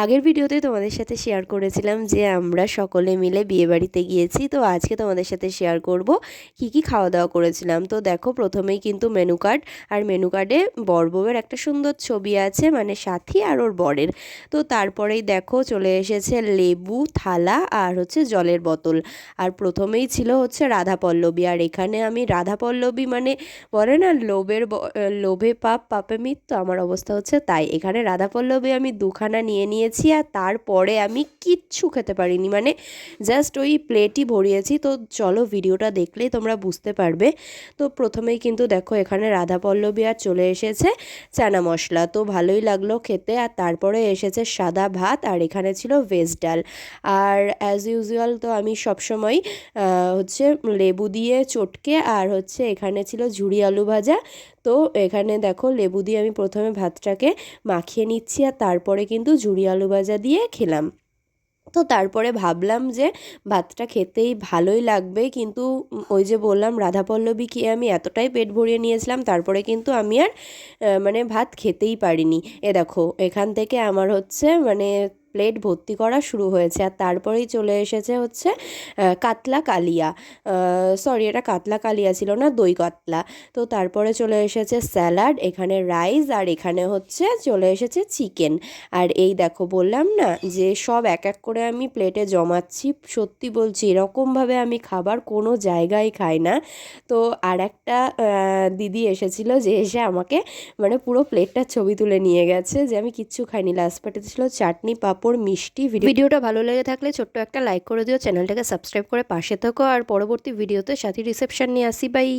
আগের ভিডিওতে তোমাদের সাথে শেয়ার করেছিলাম যে আমরা সকলে মিলে বিয়েবাড়িতে গিয়েছি। তো আজকে তোমাদের সাথে শেয়ার করব কি কি খাওয়া দাওয়া করেছিলাম। তো দেখো, প্রথমেই কিন্তু মেনু কার্ড, আর মেনু কার্ডে বর বউয়ের একটা সুন্দর ছবি আছে, মানে সাথী আর ওর বরের। তো তারপরেই দেখো চলে এসেছে লেবু থালা আর হচ্ছে জলের বোতল। আর প্রথমেই ছিল হচ্ছে রাধা পল্লবী, আর এখানে আমি রাধা পল্লবী মানে বলে না লোভে পাপ পাপে মৃত্যু, আমার অবস্থা হচ্ছে তাই। এখানে রাধা পল্লবী আমি দুখানা নিয়ে নিয়েছি, আর তারপরে আমি কিচ্ছু খেতে পারিনি, মানে জাস্ট ওই প্লেটই ভরিয়েছি। তো চলো ভিডিওটা দেখলেই তোমরা বুঝতে পারবে। তো প্রথমেই কিন্তু দেখো এখানে রাধা পল্লবী আর চলে এসেছে চানা মশলা, তো ভালোই লাগলো খেতে। আর তারপরে এসেছে সাদা ভাত, আর এখানে ছিল ভেজ ডাল। আর অ্যাজ ইউজুয়াল তো আমি সবসময় হচ্ছে লেবু দিয়ে চটকে, আর হচ্ছে এখানে ছিল ঝুরি আলু ভাজা। তো এখানে দেখো লেবু দিয়ে আমি প্রথমে ভাতটাকে মাখিয়ে নিচ্ছি, আর তারপরে কিন্তু ঝুরি আলু ভাজা দিয়ে খেলাম। তো তারপরে ভাবলাম যে ভাতটা খেতেই ভালোই লাগবে, কিন্তু ওই যে বললাম রাধাপল্লবী খেয়ে আমি এতটাই পেট ভরিয়ে নিয়েছিলাম, তারপরে কিন্তু আমি আর মানে ভাত খেতেই পারিনি। এ দেখো এখান থেকে আমার হচ্ছে মানে প্লেট ভর্তি করা শুরু হয়েছে। আর তারপরেই চলে এসেছে হচ্ছে কাতলা কালিয়া, সরি এটা কাতলা কালিয়া ছিল না, দই কাতলা। তো তারপরে চলে এসেছে স্যালাড, এখানে রাইস, আর এখানে হচ্ছে চলে এসেছে চিকেন। আর এই দেখো বললাম না যে সব এক এক করে আমি প্লেটে জমাচ্ছি। সত্যি বলছি এরকমভাবে আমি খাবার কোনো জায়গায় খাই না। তো আর একটা দিদি এসেছিল, যে এসে আমাকে মানে পুরো প্লেটটার ছবি তুলে নিয়ে গেছে যে আমি কিচ্ছু খাইনি। লাস্ট পার্টিতে ছিল চাটনি পাঁপড় মিষ্টি। ভিডিওটা ভালো লেগে থাকলে ছোট্ট একটা লাইক করে দিও, চ্যানেলটাকে সাবস্ক্রাইব করে পাশে থেকো। আর পরবর্তী ভিডিওতে সাথী রিসেপশন নিয়ে আসি। বাই।